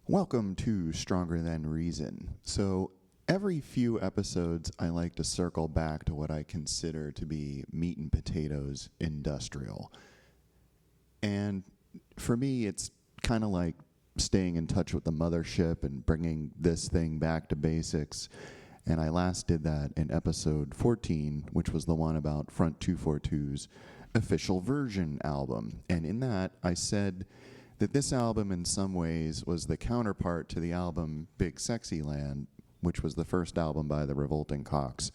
Welcome to Stronger Than Reason. So, every few episodes, I like to circle back to what I consider to be meat and potatoes industrial. And for me, it's kind of like staying in touch with the mothership and bringing this thing back to basics. And I last did that in episode 14, which was the one about Front 242's official version album. And in that, I said that this album in some ways was the counterpart to the album Big Sexy Land, which was the first album by the Revolting Cocks.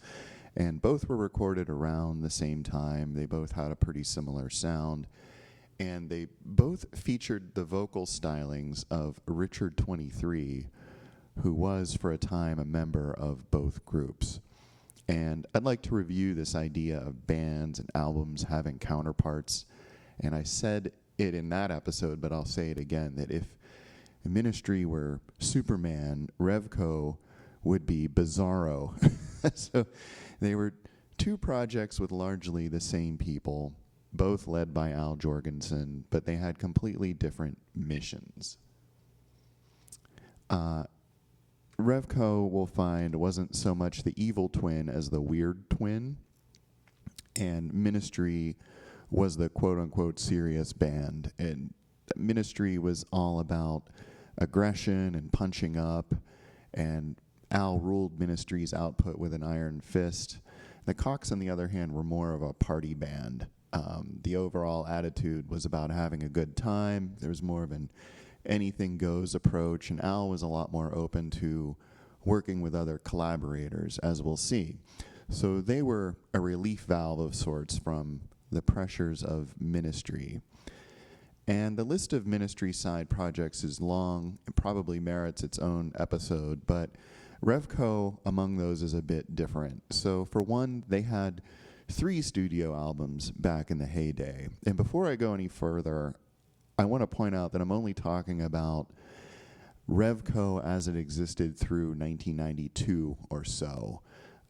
And both were recorded around the same time. They both had a pretty similar sound. And they both featured the vocal stylings of Richard 23, who was for a time a member of both groups. And I'd like to review this idea of bands and albums having counterparts. And I said it in that episode, but I'll say it again, that if Ministry were Superman, RevCo would be Bizarro. So they were two projects with largely the same people, both led by Al Jourgensen, but they had completely different missions. RevCo, we'll find, wasn't so much the evil twin as the weird twin, and Ministry was the quote-unquote serious band. And Ministry was all about aggression and punching up, and Al ruled Ministry's output with an iron fist. The Cocks, on the other hand, were more of a party band. The overall attitude was about having a good time. There was more of an anything-goes approach, and Al was a lot more open to working with other collaborators, as we'll see. So they were a relief valve of sorts from the pressures of Ministry. And the list of Ministry side projects is long and probably merits its own episode, but RevCo among those is a bit different. So for one, they had 3 studio albums back in the heyday. And before I go any further, I want to point out that I'm only talking about RevCo as it existed through 1992 or so.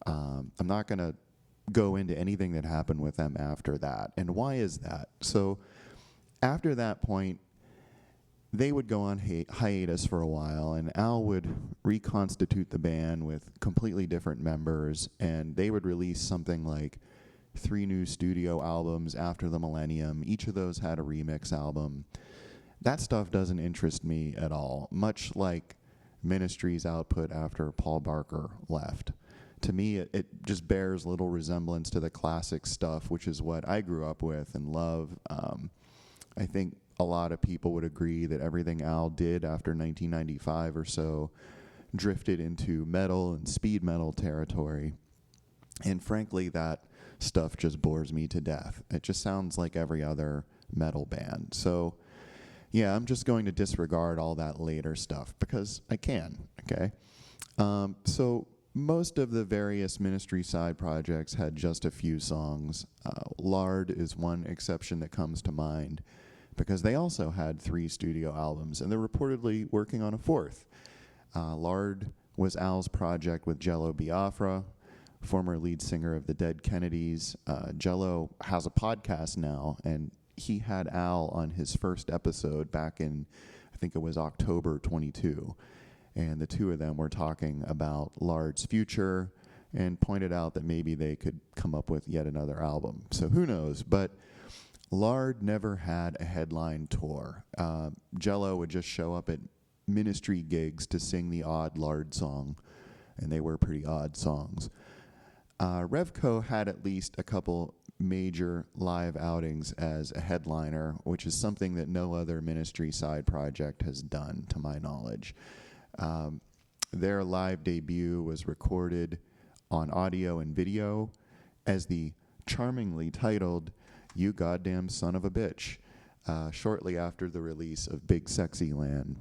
I'm not going to go into anything that happened with them after that. And why is that? So after that point, they would go on hiatus for a while, and Al would reconstitute the band with completely different members, and they would release something like 3 new studio albums after the millennium. Each of those had a remix album. That stuff doesn't interest me at all, much like Ministry's output after Paul Barker left. To me, it just bears little resemblance to the classic stuff, which is what I grew up with and love. I think a lot of people would agree that everything Al did after 1995 or so drifted into metal and speed metal territory. And frankly, that stuff just bores me to death. It just sounds like every other metal band. So, yeah, I'm just going to disregard all that later stuff because I can, okay? So most of the various Ministry side projects had just a few songs. Lard is one exception that comes to mind because they also had 3 studio albums, and they're reportedly working on a 4th. Lard was Al's project with Jello Biafra, former lead singer of the Dead Kennedys. Jello has a podcast now, and he had Al on his first episode back in, I think it was October 22. And the two of them were talking about Lard's future and pointed out that maybe they could come up with yet another album. So who knows? But Lard never had a headline tour. Jello would just show up at Ministry gigs to sing the odd Lard song, and they were pretty odd songs. RevCo had at least a couple major live outings as a headliner, which is something that no other Ministry side project has done, to my knowledge. Their live debut was recorded on audio and video as the charmingly titled You Goddamn Son of a Bitch, shortly after the release of Big Sexy Land.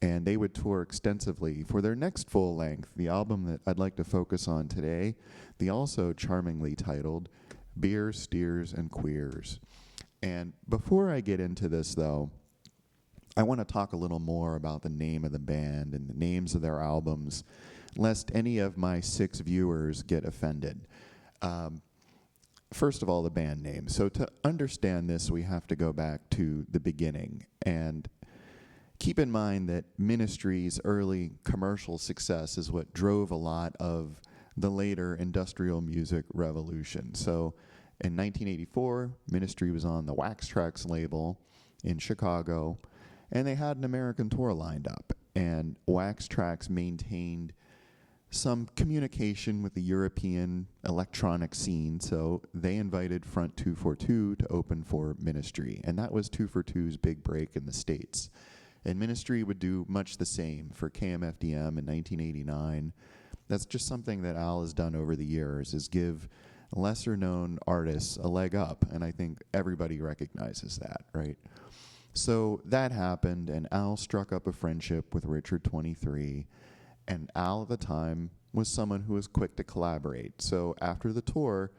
And they would tour extensively for their next full length, the album that I'd like to focus on today, the also charmingly titled Beer, Steers, and Queers. And before I get into this, though, I want to talk a little more about the name of the band and the names of their albums, lest any of my 6 viewers get offended. First of all, the band name. So to understand this, we have to go back to the beginning. And keep in mind that Ministry's early commercial success is what drove a lot of the later industrial music revolution. So in 1984, Ministry was on the Wax Trax label in Chicago, and they had an American tour lined up. And Wax Trax maintained some communication with the European electronic scene, so they invited Front 242 to open for Ministry, and that was 242's big break in the States. And Ministry would do much the same for KMFDM in 1989. That's just something that Al has done over the years, is give lesser-known artists a leg up, and I think everybody recognizes that, right? So that happened, and Al struck up a friendship with Richard 23, and Al at the time was someone who was quick to collaborate. So after the tour,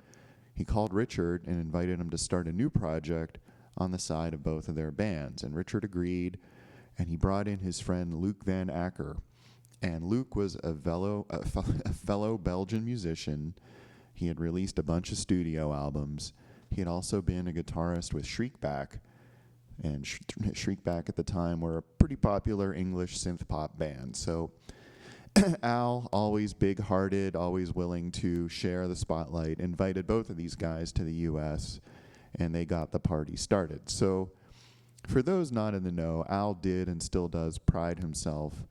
he called Richard and invited him to start a new project on the side of both of their bands. And Richard agreed, and he brought in his friend Luc Van Acker. And Luc was a fellow Belgian musician. He had released a bunch of studio albums. He had also been a guitarist with Shriekback. And Shriekback at the time were a pretty popular English synth pop band. So Al, always big-hearted, always willing to share the spotlight, invited both of these guys to the U.S., and they got the party started. So for those not in the know, Al did and still does pride himself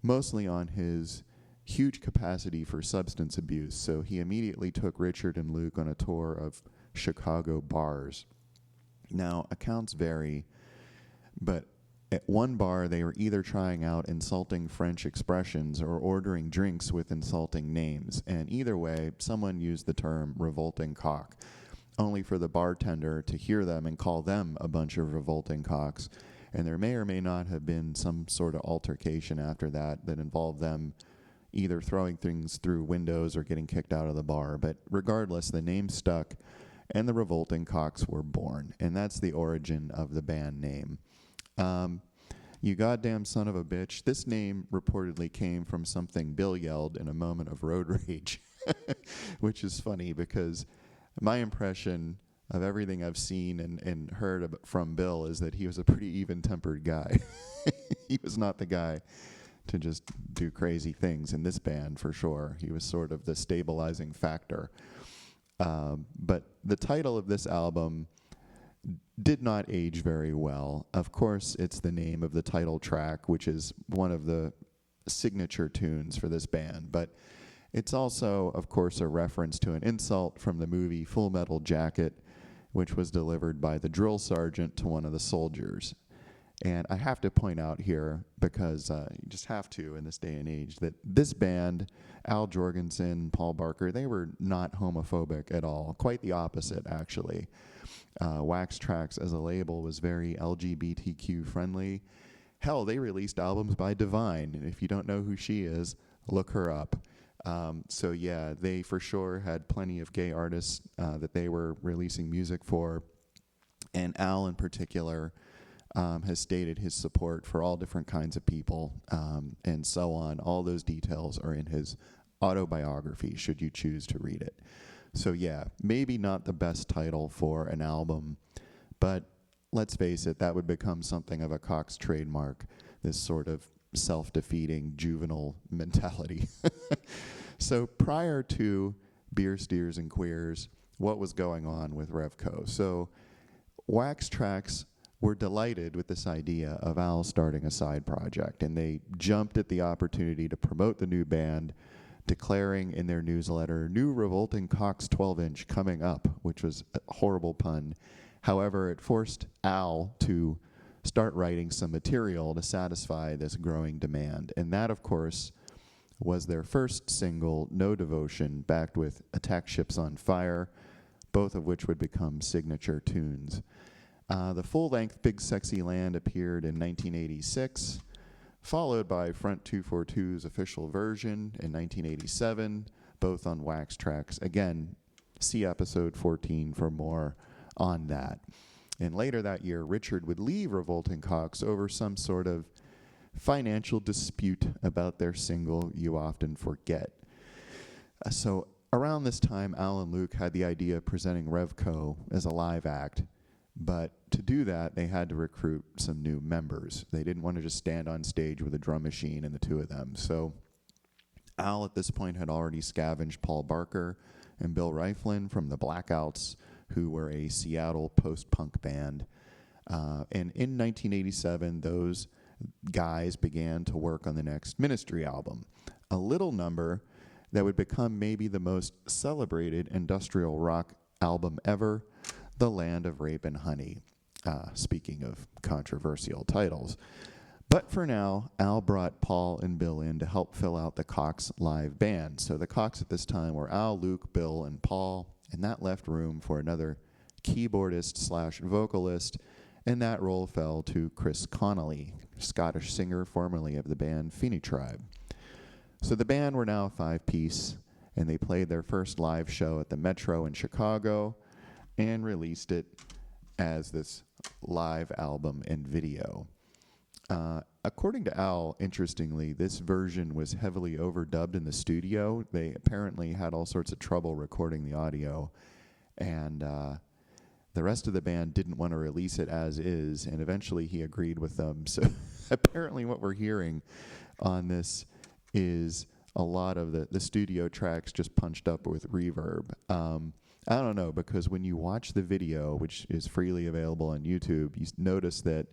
mostly on his huge capacity for substance abuse. So he immediately took Richard and Luke on a tour of Chicago bars. Now, accounts vary, but at one bar, they were either trying out insulting French expressions or ordering drinks with insulting names. And either way, someone used the term revolting cock, only for the bartender to hear them and call them a bunch of revolting cocks. And there may or may not have been some sort of altercation after that that involved them either throwing things through windows or getting kicked out of the bar. But regardless, the name stuck, and the Revolting Cocks were born. And that's the origin of the band name. You goddamn son of a bitch. This name reportedly came from something Bill yelled in a moment of road rage, which is funny because my impression of everything I've seen and heard from Bill is that he was a pretty even-tempered guy. He was not the guy to just do crazy things in this band, for sure. He was sort of the stabilizing factor. But the title of this album did not age very well. Of course, it's the name of the title track, which is one of the signature tunes for this band. But it's also, of course, a reference to an insult from the movie Full Metal Jacket, which was delivered by the drill sergeant to one of the soldiers. And I have to point out here, because you just have to in this day and age, that this band, Al Jourgensen, Paul Barker, they were not homophobic at all. Quite the opposite, actually. Wax Trax as a label was very LGBTQ friendly. Hell, they released albums by Divine, and if you don't know who she is, look her up. So yeah, they for sure had plenty of gay artists that they were releasing music for, and Al in particular has stated his support for all different kinds of people, and so on. All those details are in his autobiography, should you choose to read it. So yeah, maybe not the best title for an album, but let's face it, that would become something of a Cox trademark, this sort of self-defeating juvenile mentality. So prior to Beer, Steers, and Queers, what was going on with RevCo? So Wax Trax were delighted with this idea of Al starting a side project, and they jumped at the opportunity to promote the new band, declaring in their newsletter, "New Revolting Cocks 12-inch coming up," which was a horrible pun. However, it forced Al to start writing some material to satisfy this growing demand. And that, of course, was their first single, No Devotion, backed with Attack Ships on Fire, both of which would become signature tunes. The full-length Big Sexy Land appeared in 1986, followed by Front 242's official version in 1987, both on Wax Trax. Again, see episode 14 for more on that. And later that year, Richard would leave Revolting Cocks over some sort of financial dispute about their single, You Often Forget. So around this time, Al and Luke had the idea of presenting RevCo as a live act, But to do that, they had to recruit some new members. They didn't want to just stand on stage with a drum machine and the two of them. So Al at this point had already scavenged Paul Barker and Bill Rieflin from the Blackouts, who were a Seattle post-punk band. And in 1987, those guys began to work on the next Ministry album, a little number that would become maybe the most celebrated industrial rock album ever, The Land of Rape and Honey. Speaking of controversial titles. But for now, Al brought Paul and Bill in to help fill out the Cocks live band. So the Cocks at this time were Al, Luke, Bill, and Paul, and that left room for another keyboardist/vocalist, and that role fell to Chris Connelly, Scottish singer formerly of the band Feeney Tribe. So the band were now a five-piece, and they played their first live show at the Metro in Chicago and released it as this live album and video. According to Al, interestingly, this version was heavily overdubbed in the studio. They apparently had all sorts of trouble recording the audio, and the rest of the band didn't want to release it as is, and eventually he agreed with them. So apparently what we're hearing on this is a lot of the studio tracks just punched up with reverb. I don't know, because when you watch the video, which is freely available on YouTube, you notice that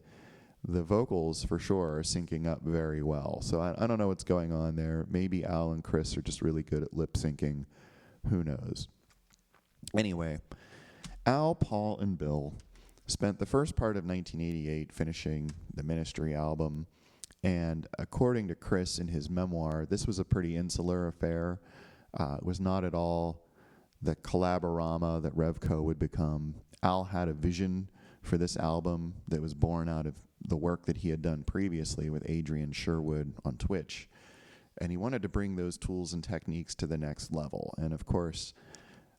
the vocals for sure are syncing up very well. So I don't know what's going on there. Maybe Al and Chris are just really good at lip syncing. Who knows? Anyway, Al, Paul, and Bill spent the first part of 1988 finishing the Ministry album. And according to Chris in his memoir, this was a pretty insular affair. It was not at all the collaborama that RevCo would become. Al had a vision for this album that was born out of the work that he had done previously with Adrian Sherwood on Twitch. And he wanted to bring those tools and techniques to the next level. And of course,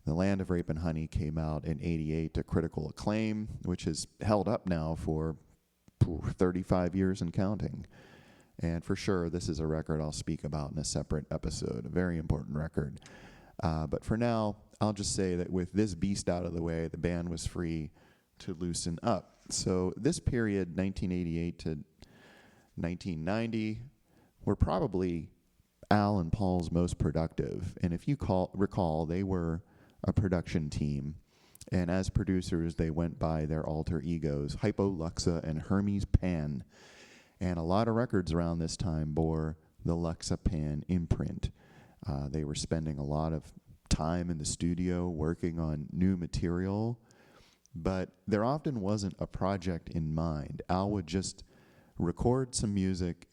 The Land of Rape and Honey came out in '88 to critical acclaim, which has held up now for 35 years and counting. And for sure, this is a record I'll speak about in a separate episode, a very important record. But for now, I'll just say that with this beast out of the way, the band was free to loosen up. So this period, 1988 to 1990, were probably Al and Paul's most productive. And if you recall, they were a production team. And as producers, they went by their alter egos, Hypo Luxa and Hermes Pan. And a lot of records around this time bore the Luxa Pan imprint. They were spending a lot of time in the studio working on new material, but there often wasn't a project in mind. Al would just record some music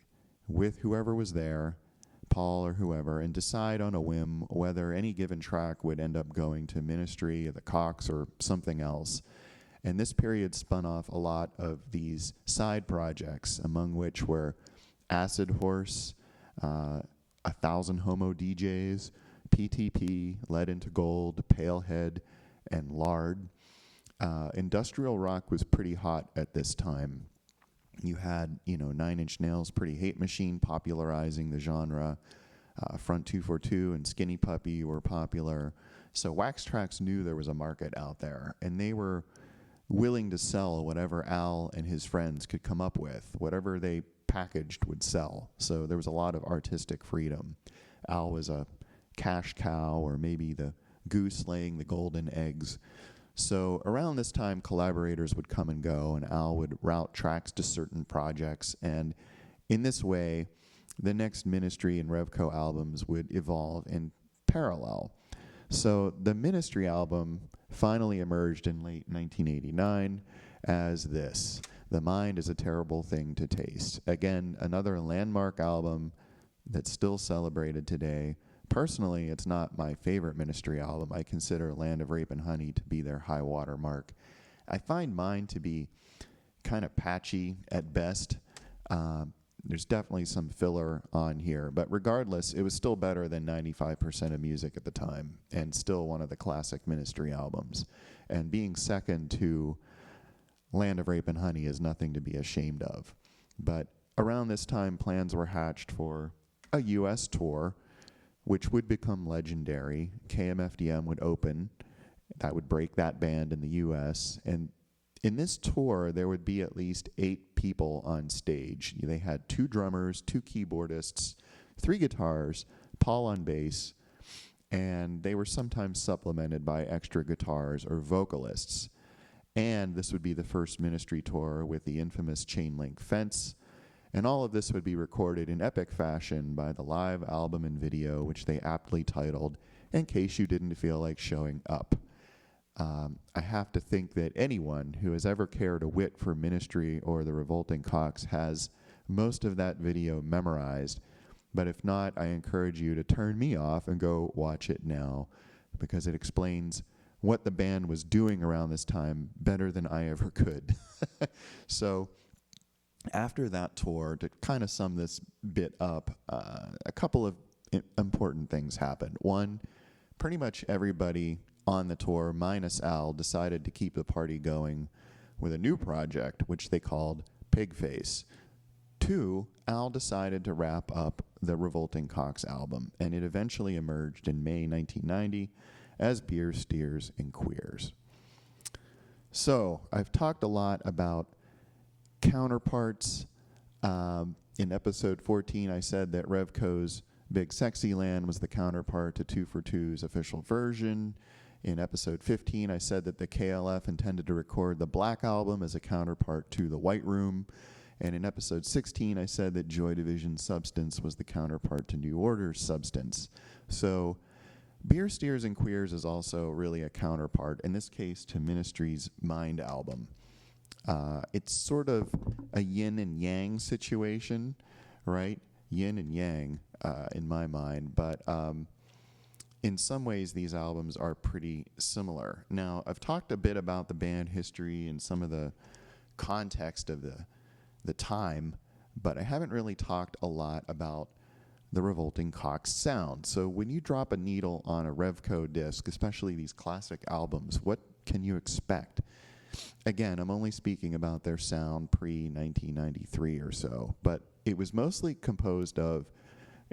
with whoever was there, Paul or whoever, and decide on a whim whether any given track would end up going to Ministry or the Cocks or something else. And this period spun off a lot of these side projects, among which were Acid Horse, 1,000 Homo DJs, PTP, Lead into Gold, Palehead, and Lard. Industrial rock was pretty hot at this time. You had, 9 Inch Nails' Pretty Hate Machine popularizing the genre. Front 242 and Skinny Puppy were popular. So Wax Trax knew there was a market out there, and they were willing to sell whatever Al and his friends could come up with. Whatever they packaged would sell. So there was a lot of artistic freedom. Al was a cash cow, or maybe the goose laying the golden eggs. So around this time, collaborators would come and go, and Al would route tracks to certain projects. And in this way, the next Ministry and RevCo albums would evolve in parallel. So the Ministry album finally emerged in late 1989 as this, The Mind is a Terrible Thing to Taste. Again, another landmark album that's still celebrated today. Personally, it's not my favorite Ministry album. I consider Land of Rape and Honey to be their high water mark. I find mine to be kind of patchy at best. There's definitely some filler on here, but regardless, it was still better than 95% of music at the time, and still one of the classic Ministry albums. And being second to Land of Rape and Honey is nothing to be ashamed of. But around this time, plans were hatched for a U.S. tour, which would become legendary. KMFDM would open. That would break that band in the U.S., and in this tour, there would be at least 8 people on stage. They had 2 drummers, 2 keyboardists, 3 guitars, Paul on bass, and they were sometimes supplemented by extra guitars or vocalists. And this would be the first Ministry tour with the infamous chain link fence. And all of this would be recorded in epic fashion by the live album and video, which they aptly titled, In Case You Didn't Feel Like Showing Up. I have to think that anyone who has ever cared a whit for Ministry or the Revolting Cocks has most of that video memorized. But if not, I encourage you to turn me off and go watch it now, because it explains what the band was doing around this time better than I ever could. So after that tour, to kind of sum this bit up, a couple of important things happened. One, pretty much everybody on the tour, minus Al, decided to keep the party going with a new project, which they called Pigface. 2, Al decided to wrap up the Revolting Cocks album, and it eventually emerged in May 1990 as Beers, Steers, and Queers. So, I've talked a lot about counterparts. In episode 14, I said that RevCo's Big Sexy Land was the counterpart to 2 for 2's official version. In episode 15, I said that the KLF intended to record the Black Album as a counterpart to the White Room. And in episode 16, I said that Joy Division's Substance was the counterpart to New Order's Substance. So Beer, Steers, and Queers is also really a counterpart, in this case to Ministry's Mind album. It's sort of a yin and yang situation, right? Yin and yang in my mind, but in some ways these albums are pretty similar. Now, I've talked a bit about the band history and some of the context of the time, but I haven't really talked a lot about the Revolting Cocks sound. So when you drop a needle on a RevCo disc, especially these classic albums, what can you expect? Again, I'm only speaking about their sound pre-1993 or so, but it was mostly composed of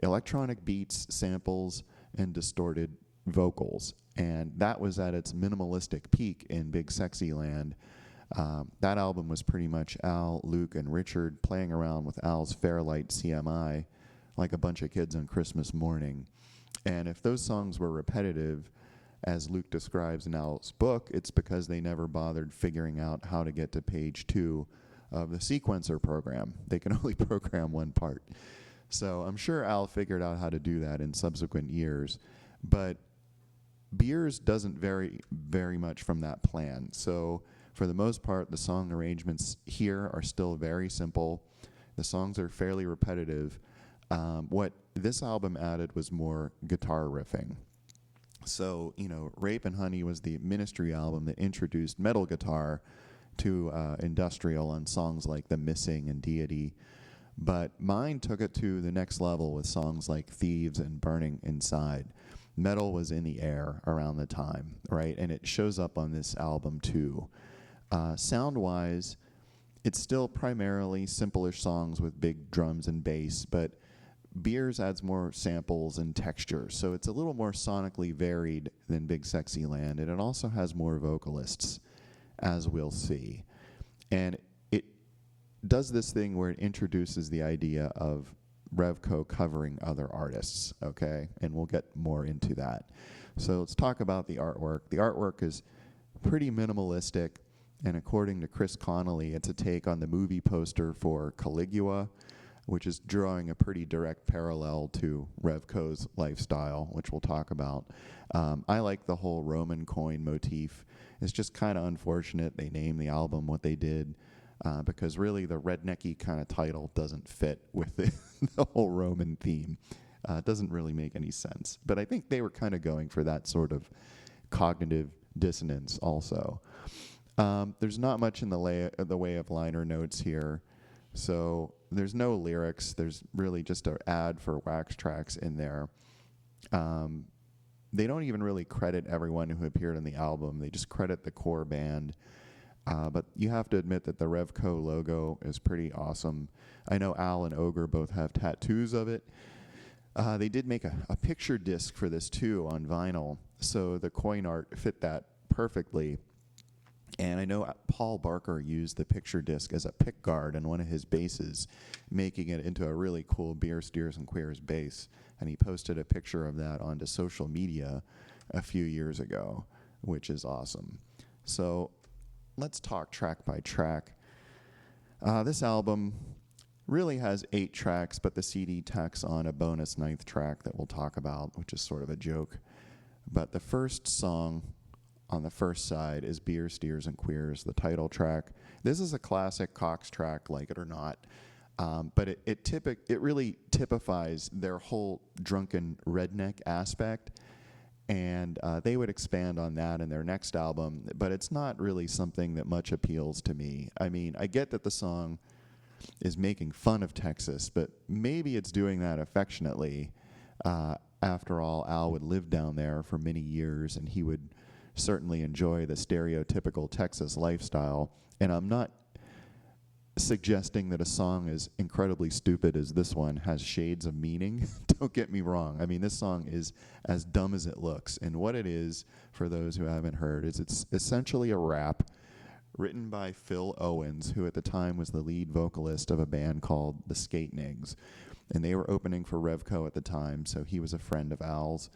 electronic beats, samples, and distorted vocals. And that was at its minimalistic peak in Big Sexy Land. That album was pretty much Al, Luke, and Richard playing around with Al's Fairlight CMI like a bunch of kids on Christmas morning. And if those songs were repetitive, as Luke describes in Al's book, it's because they never bothered figuring out how to get to page 2 of the sequencer program. They can only program one part. So I'm sure Al figured out how to do that in subsequent years. But Beers doesn't vary very much from that plan. So for the most part, the song arrangements here are still very simple. The songs are fairly repetitive. What this album added was more guitar riffing. So, Rape and Honey was the Ministry album that introduced metal guitar to industrial on songs like The Missing and Deity. But Mind took it to the next level with songs like Thieves and Burning Inside. Metal was in the air around the time, right? And it shows up on this album too. Sound-wise, it's still primarily simple-ish songs with big drums and bass, but Beers adds more samples and texture, so it's a little more sonically varied than Big Sexy Land, and it also has more vocalists, as we'll see. And it does this thing where it introduces the idea of RevCo covering other artists, okay? And we'll get more into that. So let's talk about the artwork. The artwork is pretty minimalistic, and according to Chris Connelly, it's a take on the movie poster for Caligula, which is drawing a pretty direct parallel to RevCo's lifestyle, which we'll talk about. I like the whole Roman coin motif. It's just kind of unfortunate they named the album what they did, because really the rednecky kind of title doesn't fit with the whole Roman theme. It doesn't really make any sense. But I think they were kind of going for that sort of cognitive dissonance also. There's not much in the way of liner notes here. So there's no lyrics. There's really just an ad for Wax Trax in there. They don't even really credit everyone who appeared on the album. They just credit the core band. But you have to admit that the RevCo logo is pretty awesome. I know Al and Ogre both have tattoos of it. They did make a picture disc for this too on vinyl, so the coin art fit that perfectly. And I know Paul Barker used the picture disc as a pick guard on one of his basses, making it into a really cool Beer, Steers, and Queers bass. And he posted a picture of that onto social media a few years ago, which is awesome. So let's talk track by track. This album really has 8 tracks, but the CD tacks on a bonus 9th track that we'll talk about, which is sort of a joke. But the first song on the first side is Beer, Steers, and Queers, the title track. This is a classic Cocks track, like it or not. But it really typifies their whole drunken redneck aspect. And they would expand on that in their next album, but it's not really something that much appeals to me. I mean, I get that the song is making fun of Texas, but maybe it's doing that affectionately. After all, Al would live down there for many years, and he would certainly enjoy the stereotypical Texas lifestyle. And I'm not suggesting that a song as incredibly stupid as this one has shades of meaning. Don't get me wrong. I mean, this song is as dumb as it looks. And what it is, for those who haven't heard, is it's essentially a rap written by Phil Owens, who at the time was the lead vocalist of a band called the Skatenags. And they were opening for RevCo at the time, so he was a friend of Al's.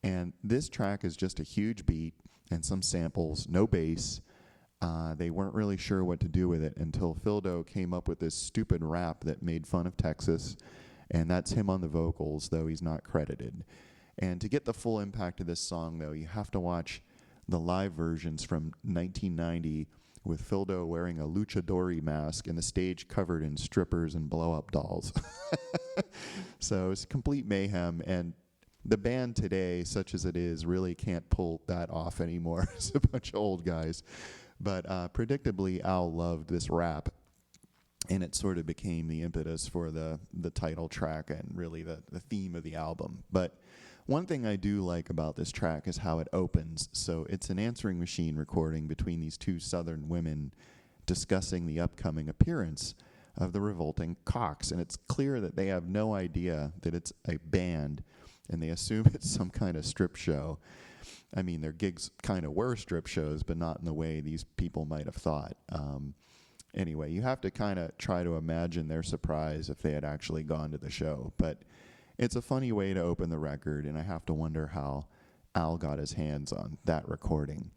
And this track is just a huge beat and some samples, no bass. They weren't really sure what to do with it until Phildo came up with this stupid rap that made fun of Texas, and that's him on the vocals, though he's not credited. And to get the full impact of this song, though, you have to watch the live versions from 1990 with Phildo wearing a luchador mask and the stage covered in strippers and blow-up dolls. So it's complete mayhem, and the band today, such as it is, really can't pull that off anymore. It's a bunch of old guys. But predictably, Al loved this rap, and it sort of became the impetus for the title track and really the theme of the album. But one thing I do like about this track is how it opens. So it's an answering machine recording between these two Southern women discussing the upcoming appearance of the Revolting Cocks. And it's clear that they have no idea that it's a band, and they assume it's some kind of strip show. I mean, their gigs kind of were strip shows, but not in the way these people might have thought. Anyway, you have to kind of try to imagine their surprise if they had actually gone to the show. But it's a funny way to open the record, and I have to wonder how Al got his hands on that recording.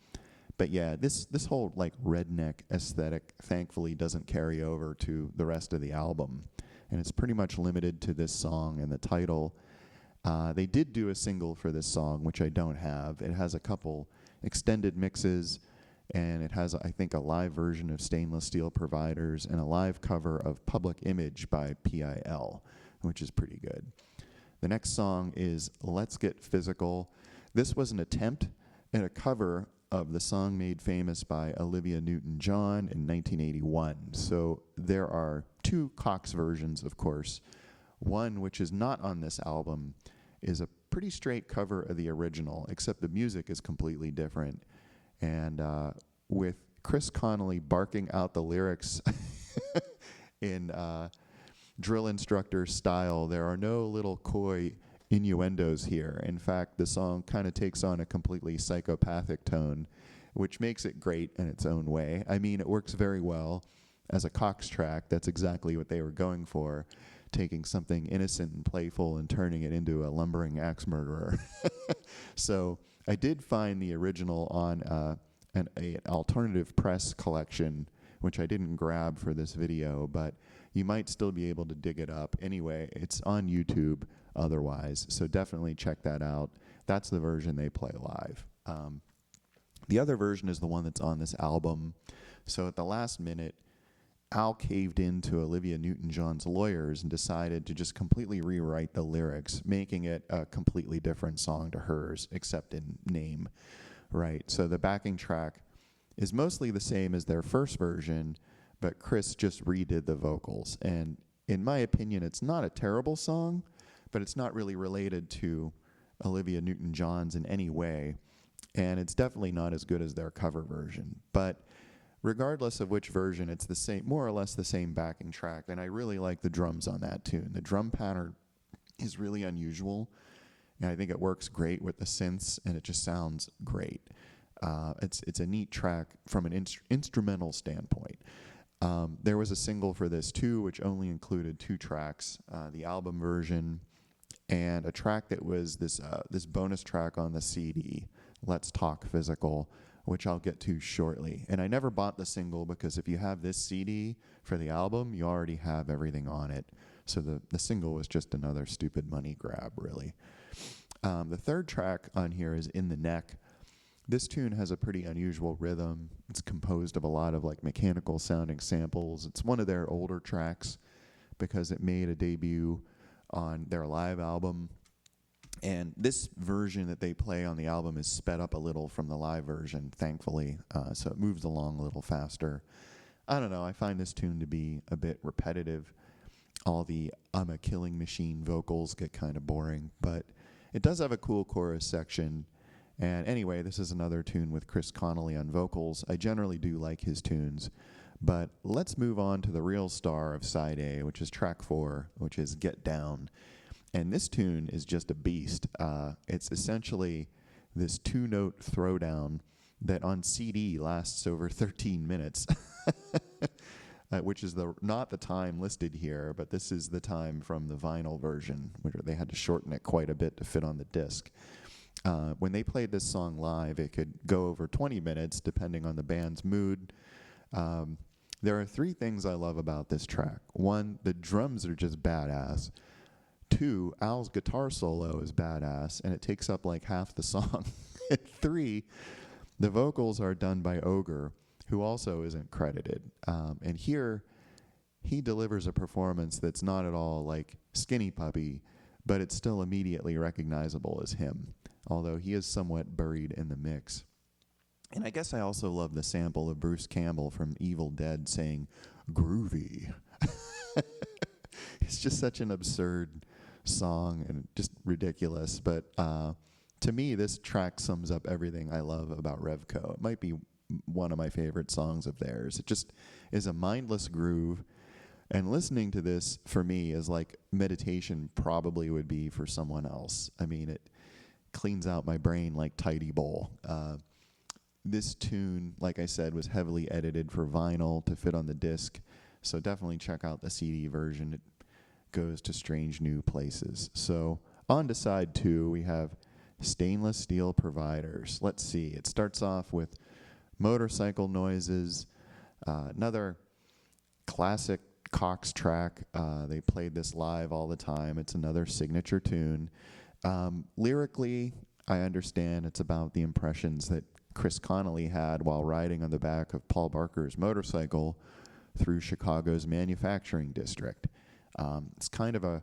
But yeah, this whole like redneck aesthetic thankfully doesn't carry over to the rest of the album. And it's pretty much limited to this song and the title. They did do a single for this song, which I don't have. It has a couple extended mixes, and it has, I think, a live version of Stainless Steel Providers and a live cover of Public Image by PIL, which is pretty good. The next song is Let's Get Physical. This was an attempt at a cover of the song made famous by Olivia Newton-John in 1981. So there are 2 Cocks versions, of course. One, which is not on this album, is a pretty straight cover of the original, except the music is completely different. And with Chris Connelly barking out the lyrics in drill instructor style, there are no little coy innuendos here. In fact, the song kind of takes on a completely psychopathic tone, which makes it great in its own way. I mean, it works very well as a Cocks track. That's exactly what they were going for, taking something innocent and playful and turning it into a lumbering axe murderer. So I did find the original on an alternative press collection, which I didn't grab for this video, but you might still be able to dig it up. Anyway, it's on YouTube otherwise, so definitely check that out. That's the version they play live. The other version is the one that's on this album. So at the last minute, Al caved into Olivia Newton-John's lawyers and decided to just completely rewrite the lyrics, making it a completely different song to hers, except in name, right? So the backing track is mostly the same as their first version, but Chris just redid the vocals. And in my opinion, it's not a terrible song, but it's not really related to Olivia Newton-John's in any way, and it's definitely not as good as their cover version. But regardless of which version, it's the same, more or less the same backing track, and I really like the drums on that tune. The drum pattern is really unusual, and I think it works great with the synths, and it just sounds great. It's a neat track from an instrumental standpoint. There was a single for this too, which only included 2 tracks, the album version and a track that was this bonus track on the CD, Let's Talk Physical, which I'll get to shortly. And I never bought the single because if you have this CD for the album, you already have everything on it. So the single was just another stupid money grab, really. The third track on here is In the Neck. This tune has a pretty unusual rhythm. It's composed of a lot of like mechanical sounding samples. It's one of their older tracks because it made a debut on their live album. And this version that they play on the album is sped up a little from the live version, thankfully, so it moves along a little faster. I don't know, I find this tune to be a bit repetitive. All the I'm a killing machine vocals get kind of boring, but it does have a cool chorus section. And anyway, this is another tune with Chris Connelly on vocals. I generally do like his tunes, but let's move on to the real star of side A, which is track 4, which is Get Down. And this tune is just a beast. It's essentially this 2-note throwdown that on CD lasts over 13 minutes, which is not the time listed here, but this is the time from the vinyl version, where they had to shorten it quite a bit to fit on the disc. When they played this song live, it could go over 20 minutes, depending on the band's mood. There are 3 things I love about this track. 1, the drums are just badass. 2, Al's guitar solo is badass, and it takes up like half the song. 3, the vocals are done by Ogre, who also isn't credited. And here, he delivers a performance that's not at all like Skinny Puppy, but it's still immediately recognizable as him, although he is somewhat buried in the mix. And I guess I also love the sample of Bruce Campbell from Evil Dead saying, "groovy." It's just such an absurd song and just ridiculous. But to me, this track sums up everything I love about RevCo. It might be one of my favorite songs of theirs. It just is a mindless groove. And listening to this, for me, is like meditation probably would be for someone else. I mean, it cleans out my brain like Tidy Bowl. This tune, like I said, was heavily edited for vinyl to fit on the disc. So definitely check out the CD version. It goes to strange new places. So on to side 2, we have Stainless Steel Providers. Let's see. It starts off with motorcycle noises, another classic Cocks track. They played this live all the time. It's another signature tune. Lyrically, I understand it's about the impressions that Chris Connelly had while riding on the back of Paul Barker's motorcycle through Chicago's manufacturing district. It's kind of a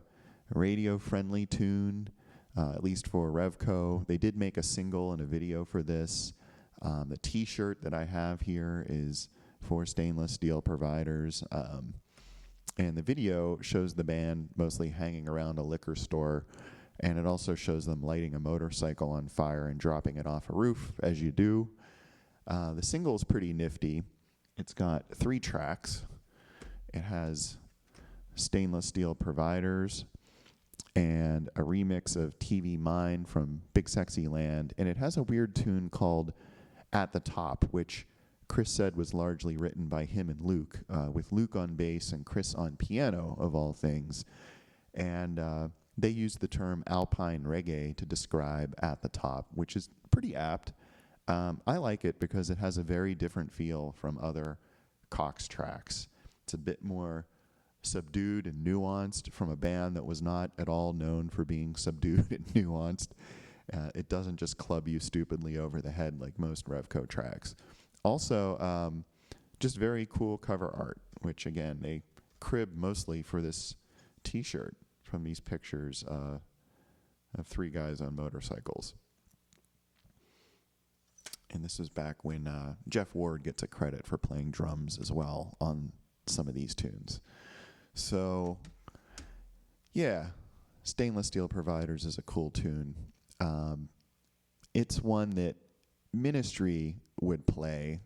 radio-friendly tune, at least for RevCo. They did make a single and a video for this. The T-shirt that I have here is for Stainless Steel Providers. And the video shows the band mostly hanging around a liquor store, and it also shows them lighting a motorcycle on fire and dropping it off a roof, as you do. The single is pretty nifty. It's got 3 tracks. It has Stainless Steel Providers and a remix of TV Mine from Big Sexy Land, and it has a weird tune called At the Top, which Chris said was largely written by him and Luke, with Luke on bass and Chris on piano, of all things. And they used the term alpine reggae to describe At the Top, which is pretty apt. I like it because it has a very different feel from other Cocks tracks. It's a bit more subdued and nuanced from a band that was not at all known for being subdued and nuanced. It doesn't just club you stupidly over the head like most RevCo tracks. Also, just very cool cover art, which again, they cribbed mostly for this T-shirt from these pictures of 3 guys on motorcycles. And this is back when Jeff Ward gets a credit for playing drums as well on some of these tunes. So, yeah, Stainless Steel Providers is a cool tune. It's one that Ministry would play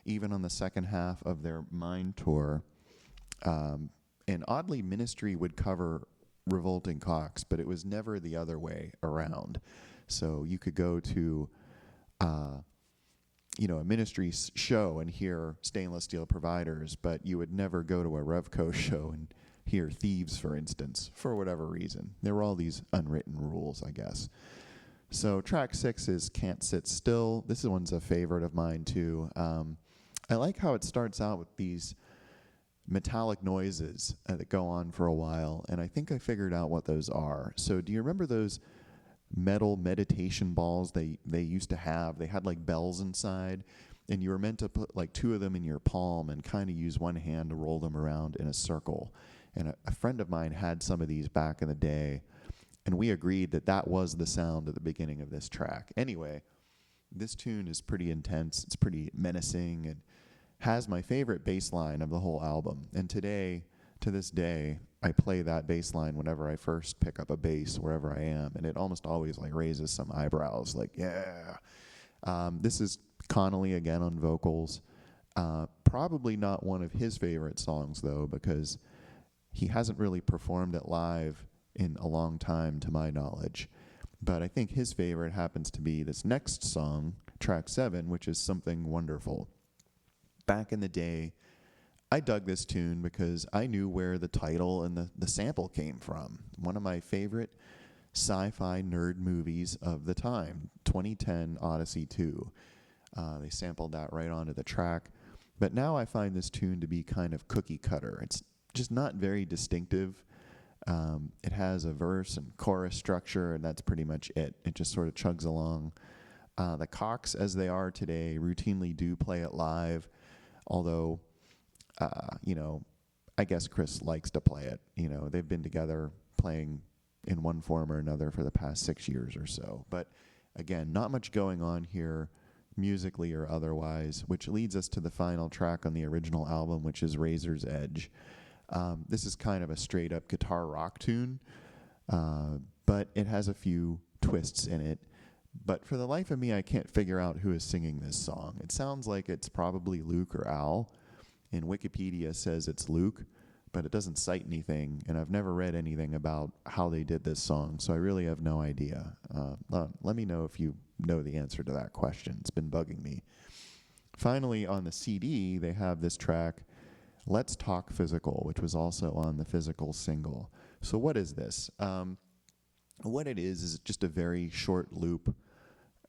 even on the second half of their Mind tour. And oddly, Ministry would cover Revolting Cocks, but it was never the other way around. So you could go to a ministry show and hear Stainless Steel Providers, but you would never go to a RevCo show and hear Thieves, for instance, for whatever reason. There were all these unwritten rules, I guess. So track 6 is Can't Sit Still. This one's a favorite of mine, too. I like how it starts out with these metallic noises that go on for a while, and I think I figured out what those are. So do you remember those metal meditation balls they used to have? They had like bells inside, and you were meant to put like 2 of them in your palm and kind of use one hand to roll them around in a circle. And a friend of mine had some of these back in the day, and we agreed that that was the sound at the beginning of this track. Anyway, this tune is pretty intense. It's pretty menacing and has my favorite bass line of the whole album. And today, to this day, I play that bass line whenever I first pick up a bass wherever I am, and it almost always like raises some eyebrows, like, yeah. This is Connelly again on vocals. Probably not one of his favorite songs, though, because he hasn't really performed it live in a long time, to my knowledge. But I think his favorite happens to be this next song, track 7, which is Something Wonderful. Back in the day, I dug this tune because I knew where the title and the sample came from. One of my favorite sci-fi nerd movies of the time, 2010 Odyssey 2. They sampled that right onto the track. But now I find this tune to be kind of cookie cutter. It's just not very distinctive. It has a verse and chorus structure, and that's pretty much it. It just sort of chugs along. The Cocks, as they are today, routinely do play it live, although, I guess Chris likes to play it. They've been together playing in one form or another for the past 6 years or so. But again, not much going on here, musically or otherwise, which leads us to the final track on the original album, which is Razor's Edge. This is kind of a straight-up guitar rock tune, but it has a few twists in it. But for the life of me, I can't figure out who is singing this song. It sounds like it's probably Luke or Al. And Wikipedia says it's Luke, but it doesn't cite anything, and I've never read anything about how they did this song, so I really have no idea. Let me know if you know the answer to that question. It's been bugging me. Finally, on the CD, they have this track, Let's Talk Physical, which was also on the Physical single. So what is this? What it is just a very short loop,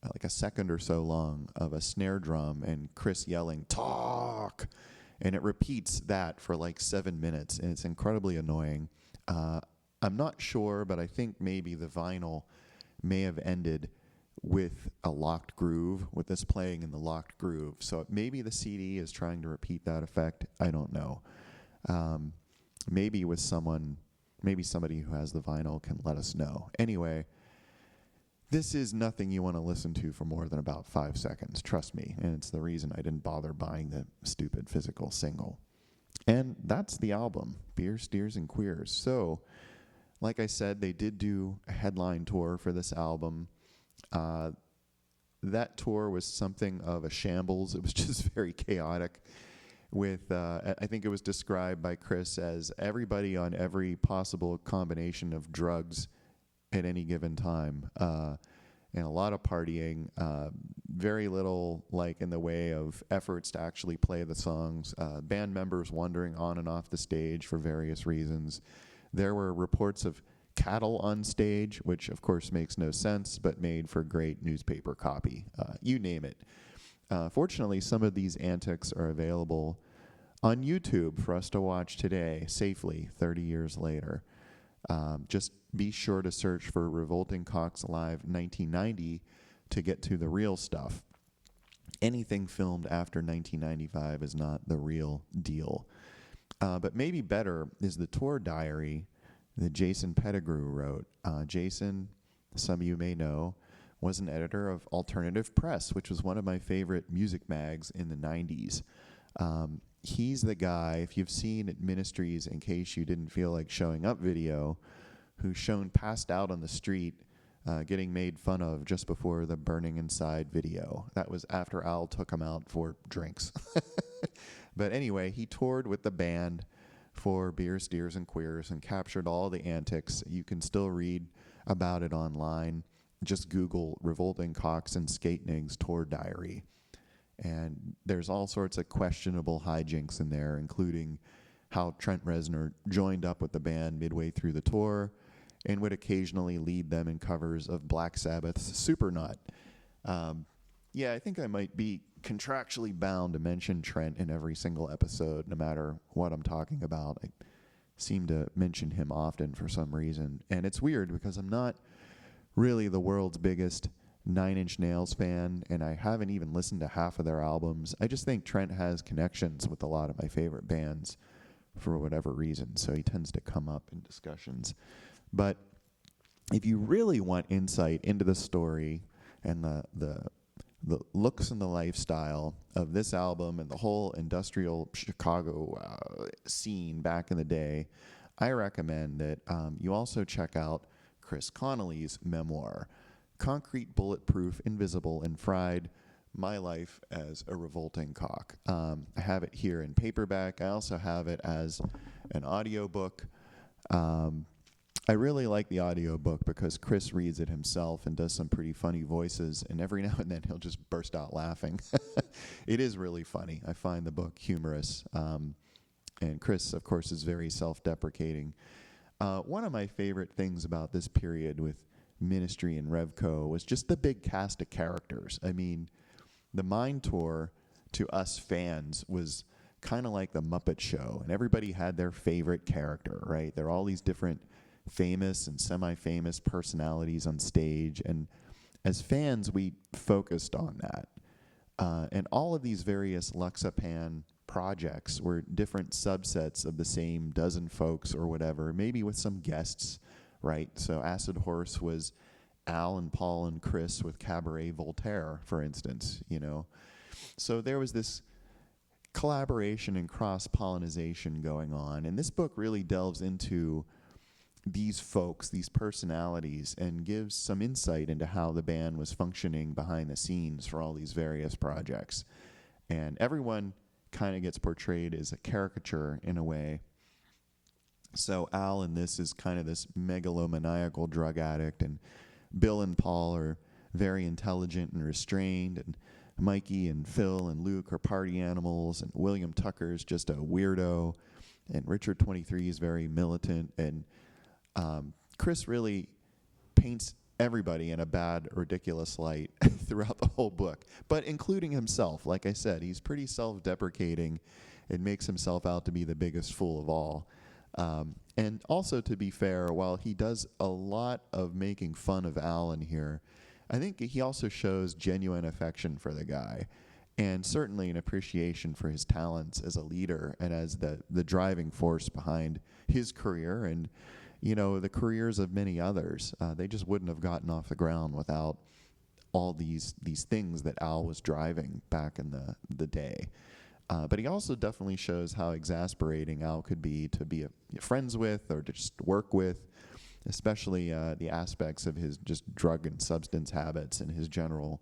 like a second or so long, of a snare drum and Chris yelling, "Talk!" And it repeats that for like 7 minutes, and it's incredibly annoying. I'm not sure, but I think maybe the vinyl may have ended with a locked groove, with this playing in the locked groove. So maybe the CD is trying to repeat that effect. I don't know. Maybe somebody who has the vinyl can let us know. Anyway, this is nothing you want to listen to for more than about 5 seconds, trust me. And it's the reason I didn't bother buying the stupid Physical single. And that's the album, Beer, Steers, and Queers. So, like I said, they did do a headline tour for this album. That tour was something of a shambles. It was just very chaotic. With, I think it was described by Chris as everybody on every possible combination of drugs at any given time, and a lot of partying, very little like in the way of efforts to actually play the songs, band members wandering on and off the stage for various reasons. There were reports of cattle on stage, which of course makes no sense, but made for great newspaper copy. You name it. Fortunately, some of these antics are available on YouTube for us to watch today, safely, 30 years later. Just be sure to search for Revolting Cocks Live 1990 to get to the real stuff. Anything filmed after 1995 is not the real deal. But maybe better is the tour diary that Jason Pettigrew wrote. Jason, some of you may know, was an editor of Alternative Press, which was one of my favorite music mags in the 90s. He's the guy, if you've seen at Ministries in case you didn't feel like showing up video, who's shown passed out on the street getting made fun of just before the Burning Inside video. That was after Al took him out for drinks. But anyway, he toured with the band for Beer, Steers, and Queers and captured all the antics. You can still read about it online. Just Google Revolting Cocks and Skatenig's tour diary. And there's all sorts of questionable hijinks in there, including how Trent Reznor joined up with the band midway through the tour and would occasionally lead them in covers of Black Sabbath's Supernaut. Yeah, I think I might be contractually bound to mention Trent in every single episode, no matter what I'm talking about. I seem to mention him often for some reason. And it's weird because I'm not really the world's biggest Nine Inch Nails fan, and I haven't even listened to half of their albums. I just think Trent has connections with a lot of my favorite bands for whatever reason, so he tends to come up in discussions. But if you really want insight into the story and the looks and the lifestyle of this album and the whole industrial Chicago scene back in the day, I recommend that you also check out Chris Connelly's memoir, Concrete, Bulletproof, Invisible, and Fried, My Life as a Revolting Cock. I have it here in paperback. I also have it as an audiobook. I really like the audiobook because Chris reads it himself and does some pretty funny voices, and every now and then he'll just burst out laughing. It is really funny. I find the book humorous. And Chris, of course, is very self-deprecating. One of my favorite things about this period with Ministry and RevCo was just the big cast of characters. I mean, the Mind Tour to us fans was kind of like the Muppet Show, and everybody had their favorite character, right? There are all these different famous and semi-famous personalities on stage, and as fans, we focused on that. And all of these various Luxapan projects were different subsets of the same dozen folks or whatever, maybe with some guests, right? So Acid Horse was Al and Paul and Chris with Cabaret Voltaire, for instance, you know. So there was this collaboration and cross-pollination going on, and this book really delves into these folks, these personalities, and gives some insight into how the band was functioning behind the scenes for all these various projects. And everyone kind of gets portrayed as a caricature in a way. So Al in this is kind of this megalomaniacal drug addict, and Bill and Paul are very intelligent and restrained, and Mikey and Phil and Luke are party animals, and William Tucker's just a weirdo, and Richard 23 is very militant, and Chris really paints everybody in a bad, ridiculous light throughout the whole book, but including himself. Like I said, he's pretty self-deprecating and makes himself out to be the biggest fool of all. And also, to be fair, while he does a lot of making fun of Al in here, I think he also shows genuine affection for the guy, and certainly an appreciation for his talents as a leader and as the driving force behind his career and, you know, the careers of many others. They just wouldn't have gotten off the ground without all these things that Al was driving back in the day. But he also definitely shows how exasperating Al could be to be friends with or to just work with, especially the aspects of his just drug and substance habits and his general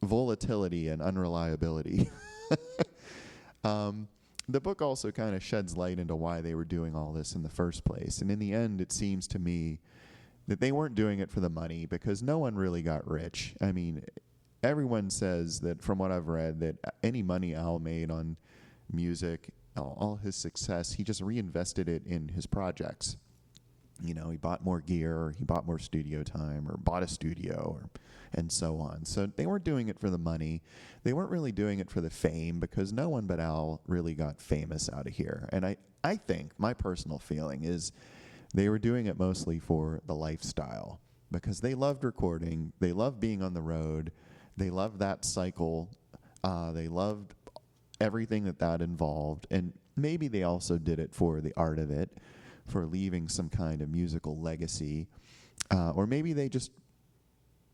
volatility and unreliability. The book also kind of sheds light into why they were doing all this in the first place. And in the end, it seems to me that they weren't doing it for the money, because no one really got rich. I mean, everyone says that, from what I've read, that any money Al made on music, all his success, he just reinvested it in his projects. You know, he bought more gear, or he bought more studio time, or bought a studio, and so on. So they weren't doing it for the money. They weren't really doing it for the fame, because no one but Al really got famous out of here. And I think, my personal feeling is, they were doing it mostly for the lifestyle, because they loved recording, they loved being on the road, they loved that cycle, they loved everything that involved, and maybe they also did it for the art of it, for leaving some kind of musical legacy, or maybe they just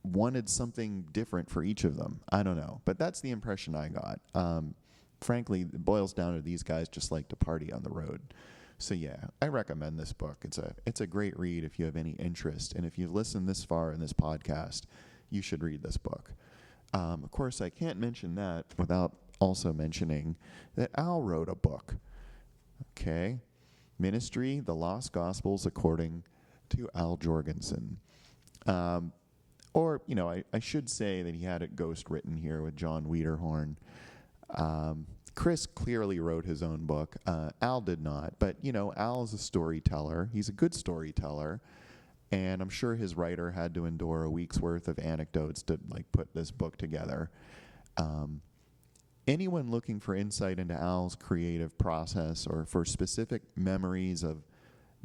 wanted something different for each of them. I don't know, but that's the impression I got. Frankly, it boils down to these guys just like to party on the road. So yeah, I recommend this book. It's a great read if you have any interest, and if you've listened this far in this podcast, you should read this book. Of course, I can't mention that without also mentioning that Al wrote a book. Okay, Ministry, The Lost Gospels According to Al Jourgensen. or, I should say that he had it ghost written here with John Wiederhorn. Chris clearly wrote his own book. Al did not, but Al's a storyteller. He's a good storyteller, and I'm sure his writer had to endure a week's worth of anecdotes to put this book together. Anyone looking for insight into Al's creative process or for specific memories of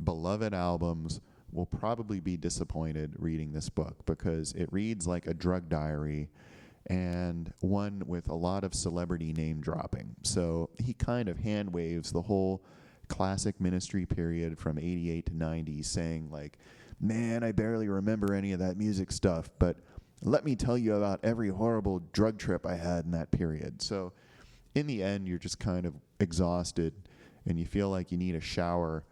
beloved albums will probably be disappointed reading this book, because it reads like a drug diary, and one with a lot of celebrity name dropping. So he kind of hand waves the whole classic Ministry period from 88 to 90, saying man, I barely remember any of that music stuff, but let me tell you about every horrible drug trip I had in that period. So in the end, you're just kind of exhausted and you feel like you need a shower.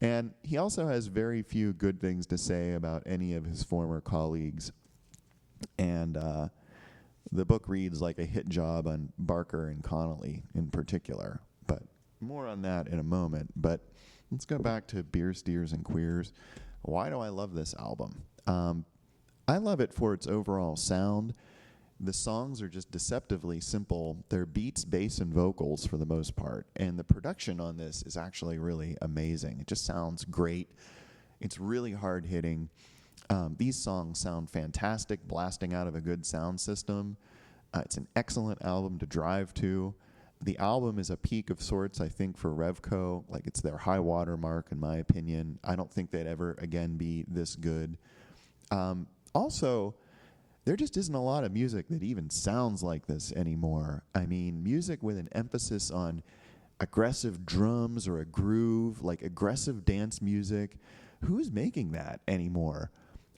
And he also has very few good things to say about any of his former colleagues. And the book reads like a hit job on Barker and Connelly in particular. But more on that in a moment. But let's go back to Beer, Steers, and Queers. Why do I love this album? I love it for its overall sound. The songs are just deceptively simple. They're beats, bass, and vocals for the most part. And the production on this is actually really amazing. It just sounds great. It's really hard-hitting. These songs sound fantastic, blasting out of a good sound system. It's an excellent album to drive to. The album is a peak of sorts, I think, for RevCo. It's their high water mark, in my opinion. I don't think they'd ever again be this good. Also, there just isn't a lot of music that even sounds like this anymore. I mean, music with an emphasis on aggressive drums or a groove, aggressive dance music. Who's making that anymore?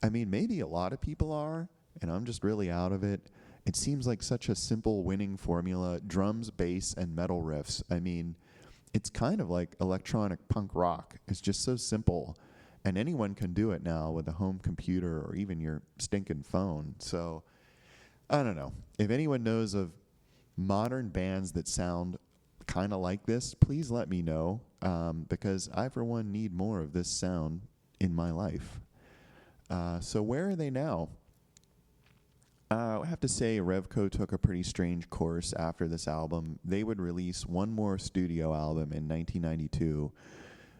I mean, maybe a lot of people are, and I'm just really out of it. It seems like such a simple winning formula: drums, bass, and metal riffs. I mean, it's kind of like electronic punk rock. It's just so simple. And anyone can do it now with a home computer or even your stinking phone. So, I don't know. If anyone knows of modern bands that sound kind of like this, please let me know, because I, for one, need more of this sound in my life. So where are they now? I have to say RevCo took a pretty strange course after this album. They would release one more studio album in 1992,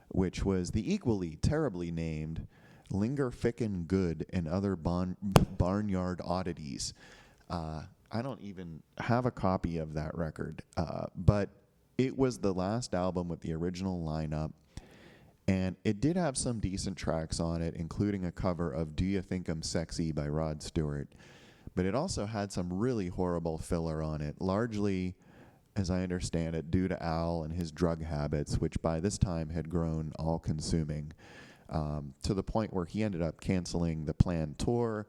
which was the equally terribly named Linger Fickin' Good and Other Barnyard Oddities. I don't even have a copy of that record, but it was the last album with the original lineup, and it did have some decent tracks on it, including a cover of Do You Think I'm Sexy by Rod Stewart. But it also had some really horrible filler on it, largely, as I understand it, due to Al and his drug habits, which by this time had grown all-consuming, to the point where he ended up canceling the planned tour,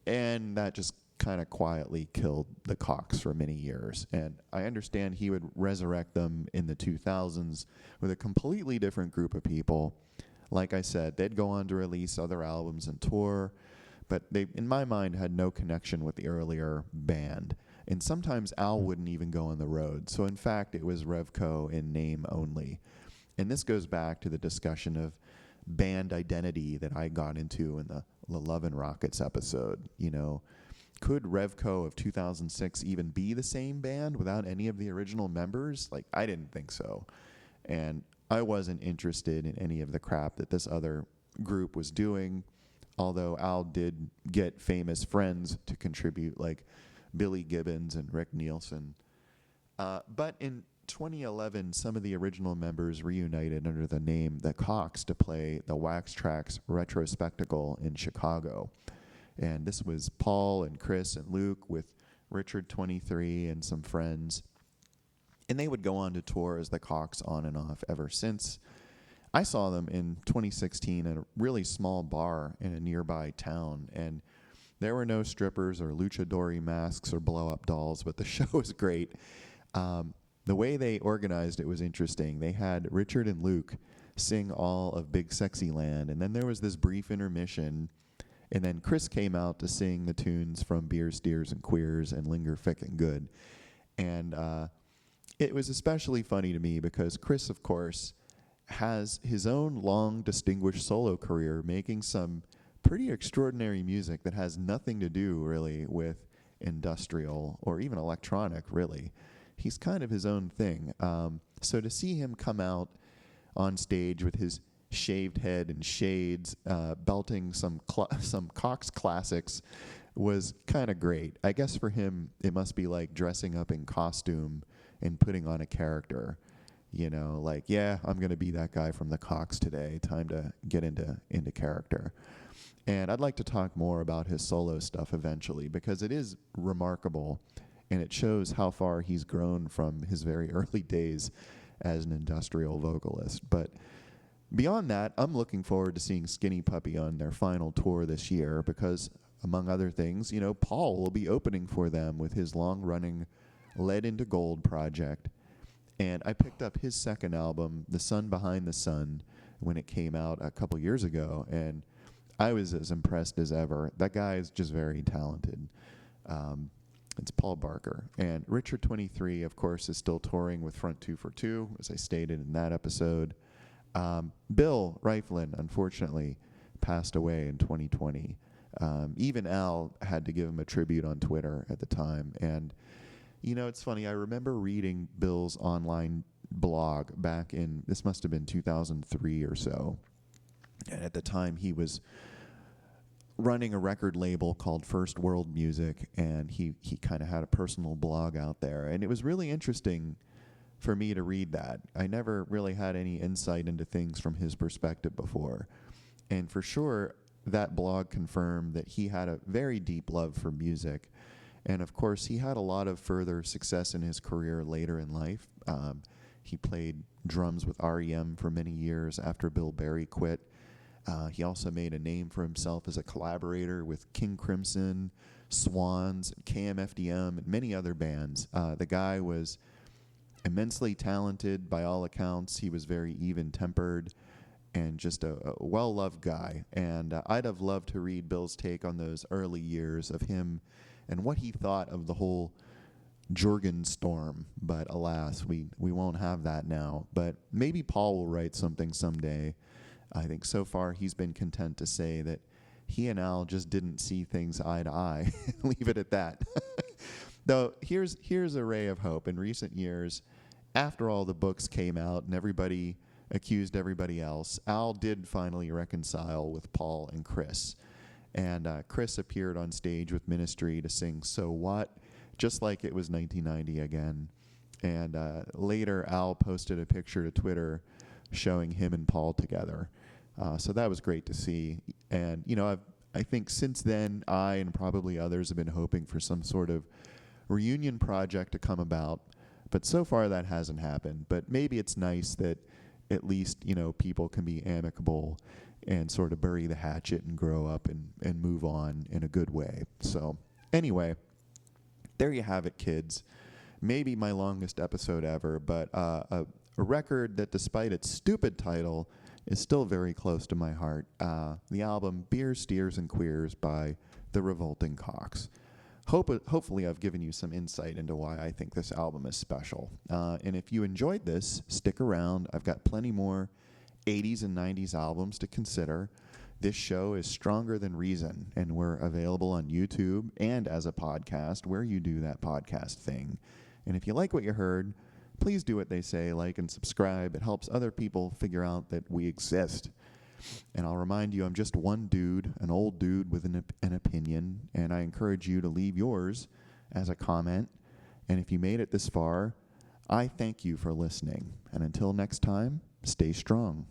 and that just kind of quietly killed the Cocks for many years. And I understand he would resurrect them in the 2000s with a completely different group of people. Like I said, they'd go on to release other albums and tour, but they, in my mind, had no connection with the earlier band. And sometimes Al wouldn't even go on the road. So in fact, it was RevCo in name only. And this goes back to the discussion of band identity that I got into in the Love and Rockets episode. Could RevCo of 2006 even be the same band without any of the original members? I didn't think so. And I wasn't interested in any of the crap that this other group was doing, although Al did get famous friends to contribute, like Billy Gibbons and Rick Nielsen. But in 2011, some of the original members reunited under the name The Cocks to play the Wax Trax Retrospectacle in Chicago. And this was Paul and Chris and Luke with Richard 23 and some friends. And they would go on to tour as The Cocks on and off ever since. I saw them in 2016 at a really small bar in a nearby town, and there were no strippers or luchador masks or blow-up dolls, but the show was great. The way they organized it was interesting. They had Richard and Luke sing all of Big Sexy Land, and then there was this brief intermission, and then Chris came out to sing the tunes from Beer, Steers, and Queers and Linger Fickin' Good. And it was especially funny to me because Chris, of course, has his own long, distinguished solo career, making some pretty extraordinary music that has nothing to do really with industrial or even electronic, really. He's kind of his own thing. So to see him come out on stage with his shaved head and shades, belting some Cox classics was kind of great. I guess for him, it must be like dressing up in costume and putting on a character. You know, like, yeah, I'm going to be that guy from the Cox today. Time to get into character. And I'd like to talk more about his solo stuff eventually because it is remarkable and it shows how far he's grown from his very early days as an industrial vocalist. But beyond that, I'm looking forward to seeing Skinny Puppy on their final tour this year because, among other things, you know, Paul will be opening for them with his long-running Lead into Gold project. And I picked up his second album, The Sun Behind the Sun, when it came out a couple years ago, and I was as impressed as ever. That guy is just very talented. It's Paul Barker. And Richard 23, of course, is still touring with Front 2 for 2, as I stated in that episode. Bill Rieflin, unfortunately, passed away in 2020. Even Al had to give him a tribute on Twitter at the time. And, you know, it's funny. I remember reading Bill's online blog back in, this must have been 2003 or so. And at the time, he was running a record label called First World Music, and he kind of had a personal blog out there. And it was really interesting for me to read that. I never really had any insight into things from his perspective before. And for sure, that blog confirmed that he had a very deep love for music. And of course, he had a lot of further success in his career later in life. He played drums with REM for many years after Bill Berry quit. He also made a name for himself as a collaborator with King Crimson, Swans, KMFDM, and many other bands. The guy was immensely talented by all accounts. He was very even-tempered and just a well-loved guy. And I'd have loved to read Bill's take on those early years of him and what he thought of the whole Jourgensen storm. But alas, we won't have that now. But maybe Paul will write something someday. I think so far he's been content to say that he and Al just didn't see things eye to eye. Leave it at that. Though here's a ray of hope. In recent years, after all the books came out and everybody accused everybody else, Al did finally reconcile with Paul and Chris. And Chris appeared on stage with Ministry to sing So What, just like it was 1990 again. And later, Al posted a picture to Twitter showing him and Paul together. So that was great to see. And, you know, I think since then, I and probably others have been hoping for some sort of reunion project to come about. But so far, that hasn't happened. But maybe it's nice that at least, you know, people can be amicable and sort of bury the hatchet and grow up and move on in a good way. So anyway, there you have it, kids. Maybe my longest episode ever, but a record that, despite its stupid title, is still very close to my heart. The album Beers, Steers, and Queers by the Revolting Cocks. Hopefully I've given you some insight into why I think this album is special. And if you enjoyed this, stick around. I've got plenty more 80s and 90s albums to consider. This show is Stronger Than Reason, and we're available on YouTube and as a podcast where you do that podcast thing. And if you like what you heard, please do what they say, like and subscribe. It helps other people figure out that we exist. And I'll remind you, I'm just one dude, an old dude with an opinion, and I encourage you to leave yours as a comment. And if you made it this far, I thank you for listening. And until next time, stay strong.